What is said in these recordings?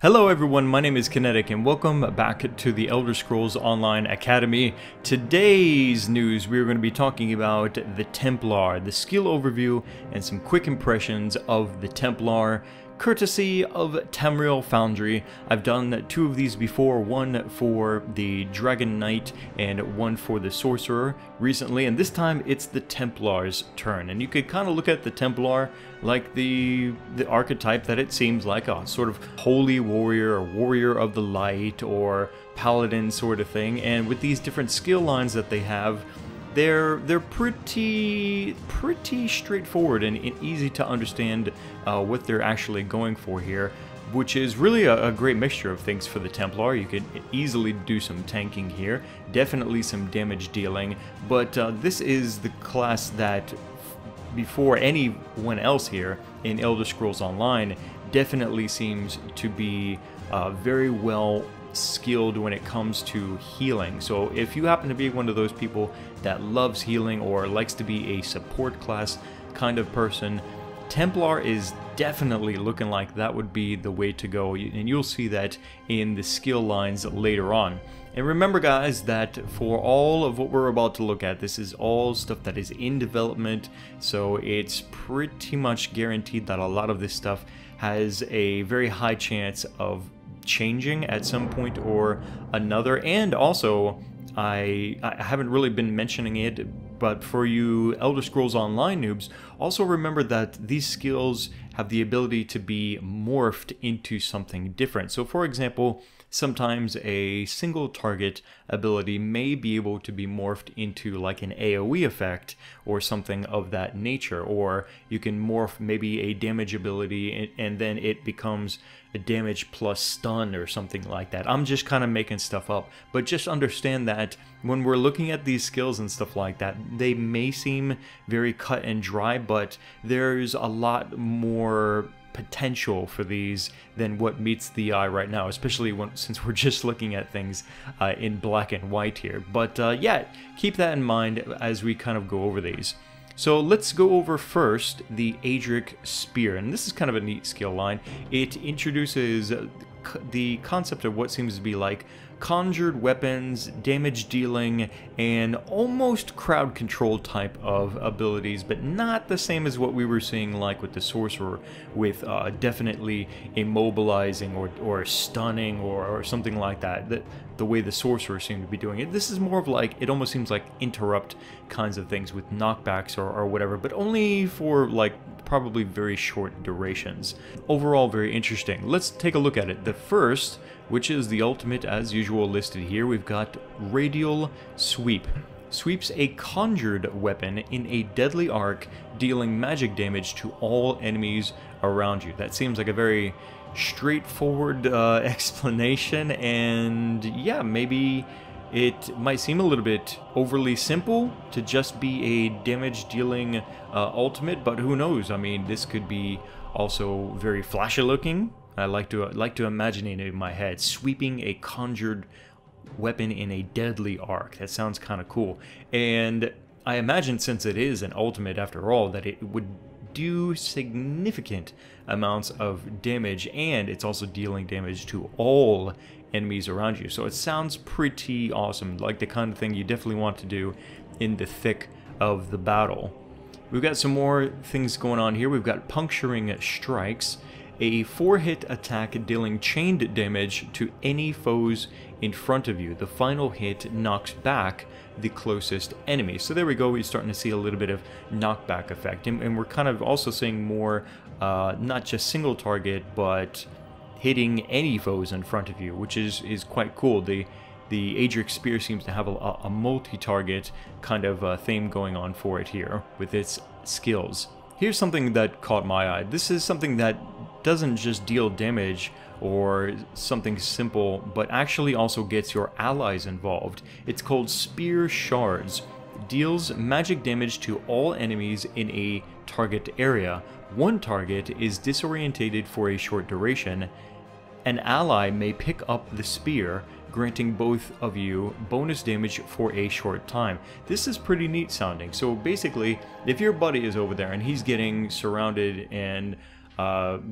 Hello everyone, my name is Kinetic and welcome back to the Elder Scrolls Online Academy. Today's news, we're going to be talking about the Templar, the skill overview, and some quick impressions of the Templar, courtesy of Tamriel Foundry. I've done two of these before, one for the Dragon Knight and one for the Sorcerer recently, and this time it's the Templar's turn. And you could kind of look at the Templar like the archetype that it seems like, a sort of holy warrior or warrior of the light or paladin sort of thing. And with these different skill lines that they have, they're pretty straightforward and easy to understand what they're actually going for here, which is really a great mixture of things for the Templar. You could easily do some tanking here, definitely some damage dealing, but this is the class that before anyone else here in Elder Scrolls Online definitely seems to be very well skilled when it comes to healing. So if you happen to be one of those people that loves healing or likes to be a support class kind of person, Templar is definitely looking like that would be the way to go, and you'll see that in the skill lines later on. And remember guys, that for all of what we're about to look at, this is all stuff that is in development, so it's pretty much guaranteed that a lot of this stuff has a very high chance of changing at some point or another. And also, I haven't really been mentioning it, but for you Elder Scrolls Online noobs, also remember that these skills have the ability to be morphed into something different. So for example, sometimes a single target ability may be able to be morphed into like an AoE effect or something of that nature, or you can morph maybe a damage ability and then it becomes a damage plus stun or something like that. I'm just kind of making stuff up, but just understand that when we're looking at these skills and stuff like that, they may seem very cut and dry, but there's a lot more potential for these than what meets the eye right now, especially since we're just looking at things in black and white here. But yeah, keep that in mind as we kind of go over these. So let's go over first the Aedric Spear, and this is kind of a neat skill line. It introduces the concept of what seems to be like conjured weapons, damage dealing, and almost crowd control type of abilities, but not the same as what we were seeing like with the Sorcerer, with definitely immobilizing or stunning or something like that. The way the Sorcerer seemed to be doing it. This is more of like, it almost seems like interrupt kinds of things with knockbacks or whatever, but only for like probably very short durations. Overall, very interesting. Let's take a look at it. The first, which is the ultimate as usual listed here, we've got Radial Sweep. Sweeps a conjured weapon in a deadly arc, dealing magic damage to all enemies around you. That seems like a very straightforward explanation, and yeah, maybe it might seem a little bit overly simple to just be a damage dealing ultimate, but who knows? I mean, this could be also very flashy looking. I like to imagine it in my head, sweeping a conjured weapon in a deadly arc. That sounds kind of cool. And I imagine, since it is an ultimate after all, that it would do significant amounts of damage, and it's also dealing damage to all enemies around you. So it sounds pretty awesome, like the kind of thing you definitely want to do in the thick of the battle. We've got some more things going on here. We've got Puncturing Strikes, a 4-hit attack dealing chained damage to any foes in front of you. The final hit knocks back the closest enemy. So there we go, we're starting to see a little bit of knockback effect, and we're kind of also seeing more not just single target, but hitting any foes in front of you, which is quite cool. The Aedric Spear seems to have a multi-target kind of theme going on for it here with its skills. Here's something that caught my eye. This is something that doesn't just deal damage or something simple, but actually also gets your allies involved. It's called Spear Shards. Deals magic damage to all enemies in a target area. One target is disorientated for a short duration. An ally may pick up the spear, granting both of you bonus damage for a short time. This is pretty neat sounding. So basically, if your buddy is over there and he's getting surrounded and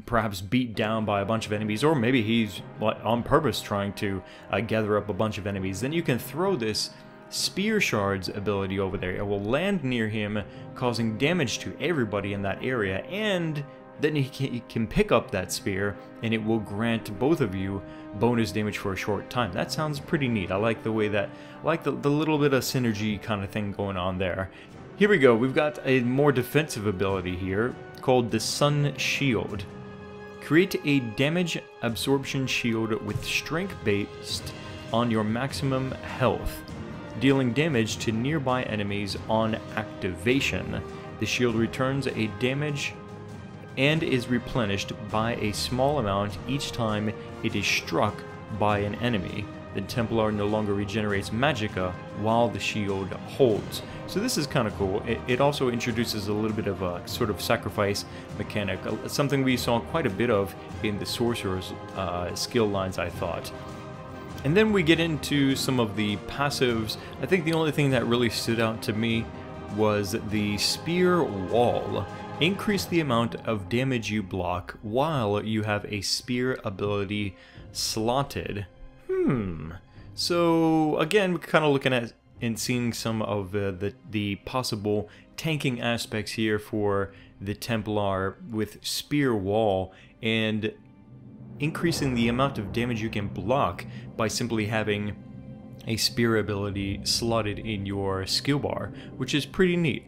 perhaps beat down by a bunch of enemies, or maybe he's on purpose trying to gather up a bunch of enemies, then you can throw this Spear Shards ability over there. It will land near him, causing damage to everybody in that area, and then he can pick up that spear, and it will grant both of you bonus damage for a short time. That sounds pretty neat. I like the way that, I like the little bit of synergy kind of thing going on there. Here we go. We've got a more defensive ability here called the Sun Shield. Create a damage absorption shield with strength based on your maximum health, dealing damage to nearby enemies on activation. The shield returns a damage and is replenished by a small amount each time it is struck by an enemy. The Templar no longer regenerates magicka while the shield holds. So this is kind of cool. It also introduces a little bit of a sort of sacrifice mechanic, something we saw quite a bit of in the Sorcerer's skill lines, I thought. And then we get into some of the passives. I think the only thing that really stood out to me was the Spear Wall. Increase the amount of damage you block while you have a spear ability slotted. So again, we're kind of looking at and seeing some of the possible tanking aspects here for the Templar with Spear Wall, and increasing the amount of damage you can block by simply having a spear ability slotted in your skill bar, which is pretty neat.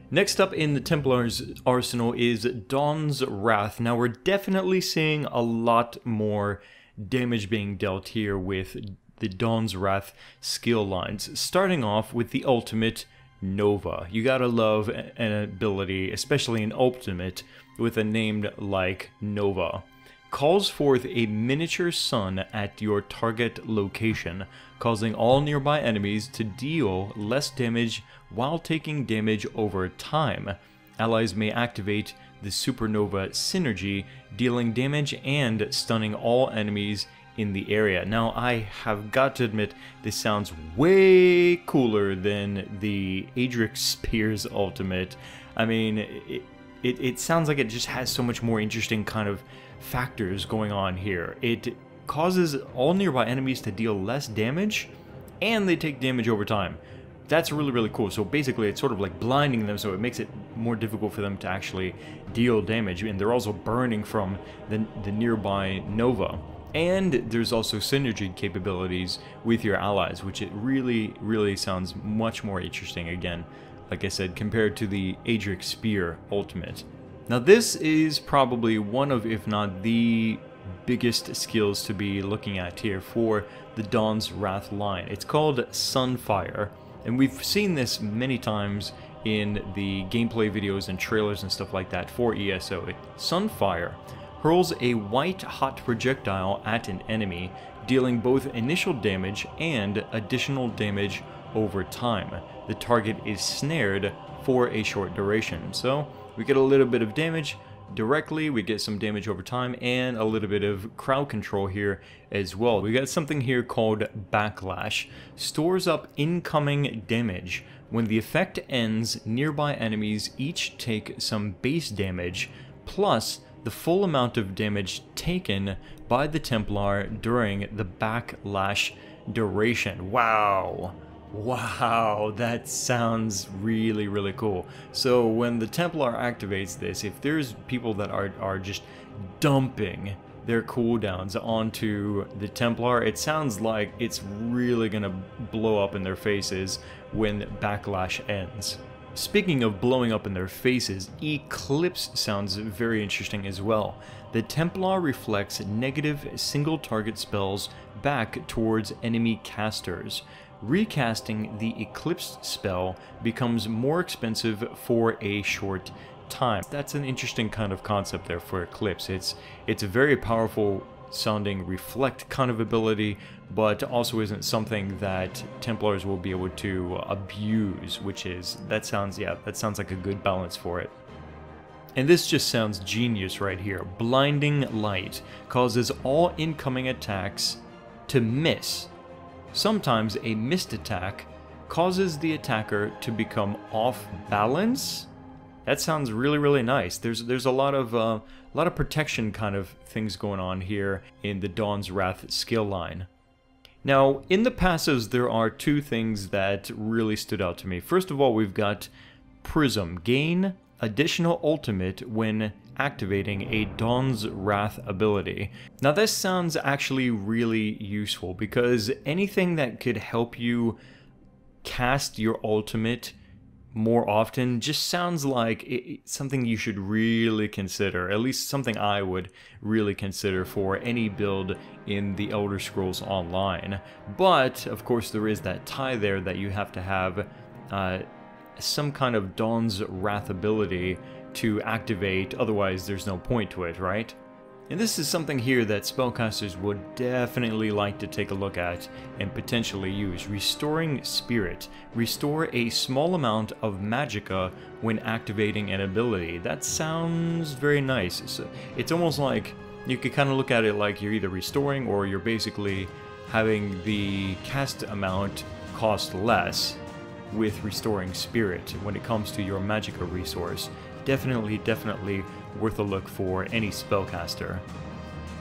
Next up in the Templar's arsenal is Dawn's Wrath. Now we're definitely seeing a lot more damage being dealt here with the Dawn's Wrath skill lines, starting off with the ultimate Nova. You gotta love an ability, especially an ultimate with a name like Nova. Calls forth a miniature sun at your target location, causing all nearby enemies to deal less damage while taking damage over time. Allies may activate the Supernova synergy, dealing damage and stunning all enemies in the area. Now, I have got to admit, this sounds way cooler than the Aedric Spear's ultimate. I mean, it sounds like it just has so much more interesting kind of factors going on here. It causes all nearby enemies to deal less damage, and they take damage over time. That's really, really cool. So basically, it's sort of like blinding them, so it makes it more difficult for them to actually deal damage, and they're also burning from the nearby Nova. And there's also synergy capabilities with your allies, which it really, really sounds much more interesting, again, like I said, compared to the Aedric Spear ultimate. Now this is probably one of, if not the biggest skills to be looking at here for the Dawn's Wrath line. It's called Sunfire, and we've seen this many times in the gameplay videos and trailers and stuff like that for ESO. Sunfire hurls a white-hot projectile at an enemy, dealing both initial damage and additional damage over time. The target is snared for a short duration, so we get a little bit of damage directly, we get some damage over time, and a little bit of crowd control here as well. We got something here called Backlash. Stores up incoming damage. When the effect ends, nearby enemies each take some base damage, plus the full amount of damage taken by the Templar during the Backlash duration. Wow! Wow, that sounds really, really cool. So when the Templar activates this, if there's people that are just dumping their cooldowns onto the Templar, it sounds like it's really gonna blow up in their faces when Backlash ends. Speaking of blowing up in their faces, Eclipse sounds very interesting as well. The Templar reflects negative single target spells back towards enemy casters. Recasting the Eclipse spell becomes more expensive for a short time. That's an interesting kind of concept there for Eclipse. It's a very powerful sounding reflect kind of ability, but also isn't something that Templars will be able to abuse, that sounds like a good balance for it. And this just sounds genius right here. Blinding Light causes all incoming attacks to miss. Sometimes a missed attack causes the attacker to become off balance. That sounds really, really nice. There's a lot of a lot of protection kind of things going on here in the Dawn's Wrath skill line. Now, in the passives, there are two things that really stood out to me. First of all, we've got Prism. Gain additional ultimate when activating a Dawn's Wrath ability. Now, this sounds actually really useful because anything that could help you cast your ultimate more often just sounds like something you should really consider, at least something I would really consider for any build in the Elder Scrolls Online. But of course there is that tie there that you have to have some kind of Dawn's Wrath ability to activate, otherwise there's no point to it, right? And this is something here that spellcasters would definitely like to take a look at and potentially use. Restoring Spirit. Restore a small amount of magicka when activating an ability. That sounds very nice. So it's almost like you could kind of look at it like you're either restoring or you're basically having the cast amount cost less with Restoring Spirit when it comes to your magicka resource. Definitely worth a look for any spellcaster.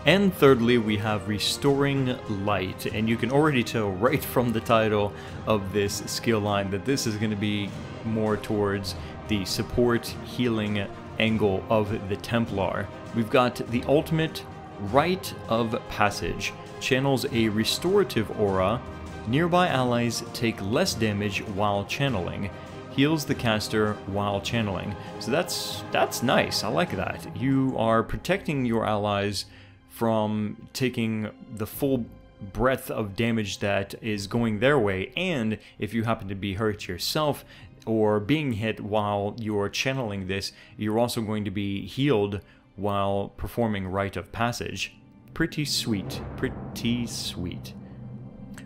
And thirdly, we have Restoring Light, and you can already tell right from the title of this skill line that this is going to be more towards the support healing angle of the Templar. We've got the ultimate Rite of Passage. Channels a restorative aura. Nearby allies take less damage while channeling. Heals the caster while channeling. So that's nice. I like that. You are protecting your allies from taking the full breadth of damage that is going their way, and if you happen to be hurt yourself or being hit while you're channeling this, you're also going to be healed while performing Rite of Passage. Pretty sweet. Pretty sweet.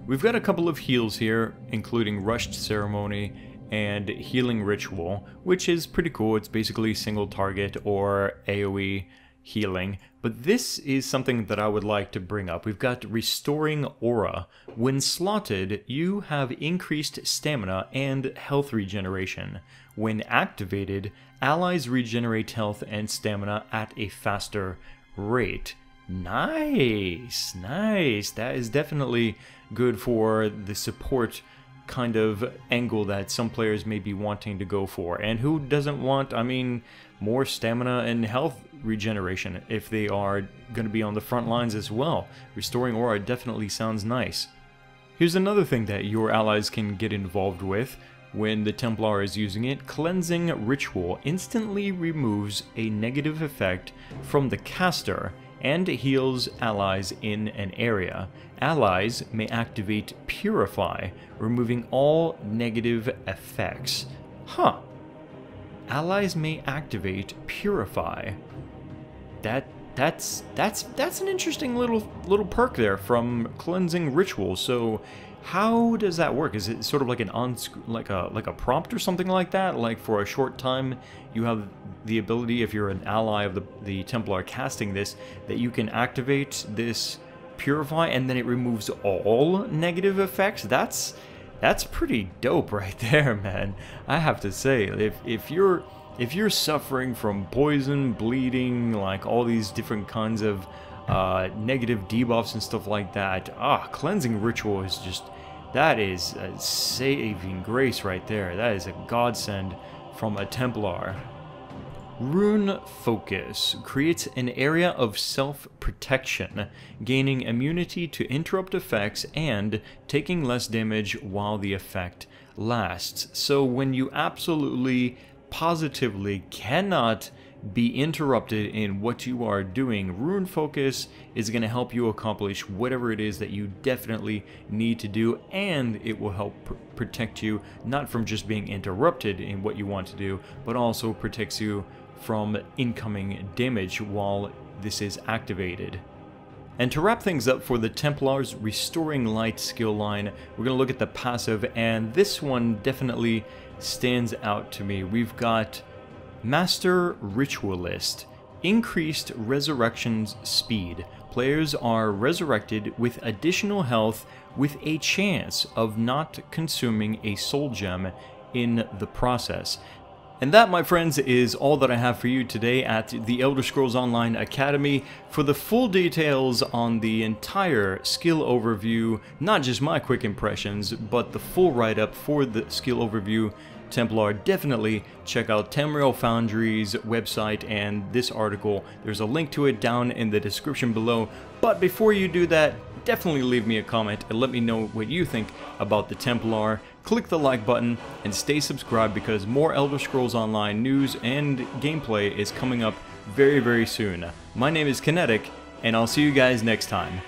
We've got a couple of heals here, including Rushed Ceremony and Healing Ritual, which is pretty cool. It's basically single target or AoE healing, but this is something that I would like to bring up. We've got Restoring Aura. When slotted, you have increased stamina and health regeneration. When activated, allies regenerate health and stamina at a faster rate. Nice, nice. That is definitely good for the support kind of angle that some players may be wanting to go for. And who doesn't want, I mean, more stamina and health regeneration if they are going to be on the front lines as well? Restoring Aura definitely sounds nice. Here's another thing that your allies can get involved with when the Templar is using it. Cleansing Ritual instantly removes a negative effect from the caster and heals allies in an area. Allies may activate Purify, removing all negative effects. Huh. Allies may activate Purify. That's an interesting little perk there from Cleansing Ritual. So how does that work? Is it sort of like like a prompt or something like that? Like for a short time you have the ability, if you're an ally of the Templar casting this, that you can activate this Purify and then it removes all negative effects? That's pretty dope right there, man. I have to say, if you're suffering from poison, bleeding, like all these different kinds of negative debuffs and stuff like that, Cleansing Ritual is just, that is a saving grace right there. That is a godsend from a Templar. Rune Focus creates an area of self-protection, gaining immunity to interrupt effects and taking less damage while the effect lasts. So when you absolutely, positively cannot be interrupted in what you are doing, Rune Focus is going to help you accomplish whatever it is that you definitely need to do, and it will help protect you not from just being interrupted in what you want to do, but also protects you from incoming damage while this is activated. And to wrap things up for the Templars Restoring Light skill line, we're going to look at the passive, and this one definitely stands out to me. We've got Master Ritualist. Increased resurrections speed. Players are resurrected with additional health with a chance of not consuming a soul gem in the process. And that, my friends, is all that I have for you today at the Elder Scrolls Online Academy. For the full details on the entire skill overview, not just my quick impressions, but the full write-up for the skill overview Templar, definitely check out Tamriel Foundry's website and this article. There's a link to it down in the description below. But before you do that, definitely leave me a comment and let me know what you think about the Templar. Click the like button and stay subscribed because more Elder Scrolls Online news and gameplay is coming up very, very soon. My name is Kinetic, and I'll see you guys next time.